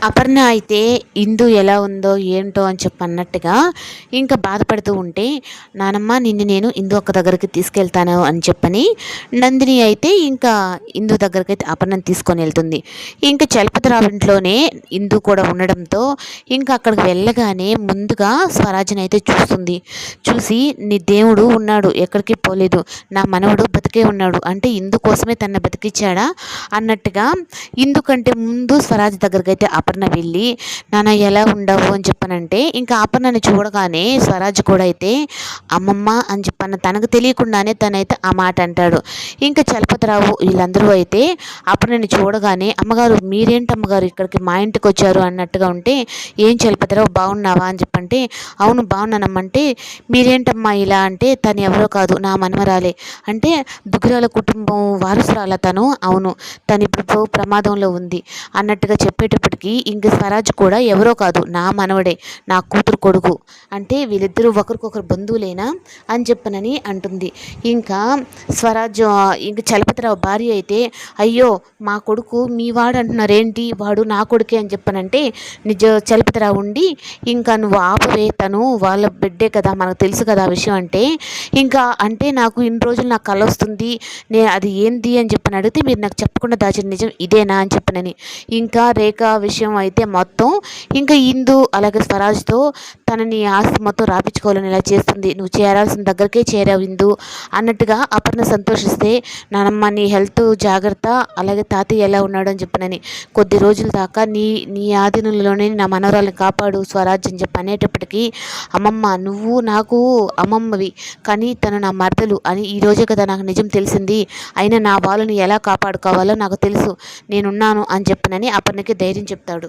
అపర్ణ అయితే ఇందు ఎలా ఉందో ఏంటో అని చెప్పి అన్నట్టుగా ఇంకా బాధపడుతూ ఉంటే, నానమ్మ నిన్ను నేను ఇందు ఒక్క దగ్గరికి తీసుకెళ్తాను అని చెప్పని నందిని అయితే ఇంకా ఇందు దగ్గరికి అయితే అపర్ణను తీసుకొని వెళ్తుంది. ఇంకా చలపతిరావు ఇంట్లోనే ఇందు కూడా ఉండడంతో ఇంకా అక్కడికి వెళ్ళగానే ముందుగా స్వరాజ్ని అయితే చూస్తుంది. చూసి నీ దేవుడు ఉన్నాడు, ఎక్కడికి పోలేదు, నా మనవడు బతికే ఉన్నాడు అంటే ఇందు కోసమే తన బతికిచ్చాడా అన్నట్టుగా ఇందు కంటే ముందు స్వరాజ్ దగ్గరికి అయితే అపర్ణ వెళ్ళి, నాన్న ఎలా ఉండవు అని చెప్పనంటే ఇంకా అపర్ణని చూడగానే స్వరాజ్ కూడా అయితే అమ్మమ్మ అని చెప్పన్న తనకు తెలియకుండానే తనైతే ఆ మాట అంటాడు. ఇంకా చలపతిరావు వీళ్ళందరూ అయితే అపర్ణని చూడగానే, అమ్మగారు మీరేంటమ్మగారు ఇక్కడికి మా ఇంటికి వచ్చారు అన్నట్టుగా ఉంటే, ఏం చలపతిరావు బాగున్నావా అని చెప్పంటే, అవును బాగున్నానమ్మంటే, మీరేంటమ్మా ఇలా అంటే, తను ఎవరో కాదు నా మనమరాలే అంటే, దుగ్గిరాల కుటుంబం వారసురాల తను, అవును తను ఇప్పుడు ప్రమాదంలో ఉంది అన్నట్టుగా చెప్పేటప్పటికి ఇంక స్వరాజ్ కూడా ఎవరో కాదు నా మనవడే, నా కూతురు కొడుకు అంటే వీళ్ళిద్దరూ ఒకరికొకరు బంధువులేనా అని చెప్పనని అంటుంది. ఇంకా స్వరాజ్ ఇంక చలపతిరావు భార్య అయితే, అయ్యో మా కొడుకు మీ వాడు అంటున్నారేంటి, వాడు నా కొడుకే అని చెప్పనంటే, నిజ చలపతిరావు ఉండి ఇంకా నువ్వు ఆపవే, తను వాళ్ళ బిడ్డే కదా మనకు తెలుసు కదా ఆ విషయం అంటే, ఇంకా అంటే నాకు ఇన్ని రోజులు నాకు కల వస్తుంది, నేను అది ఏంది అని చెప్పని అడిగితే మీరు నాకు చెప్పకుండా దాచిన నిజం ఇదేనా అని చెప్పనని ఇంకా రేఖ విషయం అయితే మొత్తం ఇంకా ఇందు అలాగే స్వరాజ్తో తనని ఆస్తి మొత్తం రాపించుకోవాలని ఇలా చేస్తుంది. నువ్వు చేరాల్సిన దగ్గరికే చేరావు ఇందు అన్నట్టుగా అపర్ణ సంతోషిస్తే, నానమ్మ నీ హెల్త్ జాగ్రత్త, అలాగే తాతయ్య ఎలా ఉన్నాడు అని చెప్పనని, కొద్ది రోజుల దాకా నీ నీ ఆధీనంలోనే నా మనవరాలను కాపాడు స్వరాజ్ అని చెప్పి అనేటప్పటికీ, అమ్మమ్మ నువ్వు నాకు అమ్మమ్మవి కానీ తను నా మరదలు అని ఈరోజే కదా నాకు నిజం తెలిసింది, అయినా నా వాళ్ళని ఎలా కాపాడుకోవాలో నాకు తెలుసు, నేనున్నాను అని చెప్పనని అపర్ణకి ధైర్యం చెప్తాడు.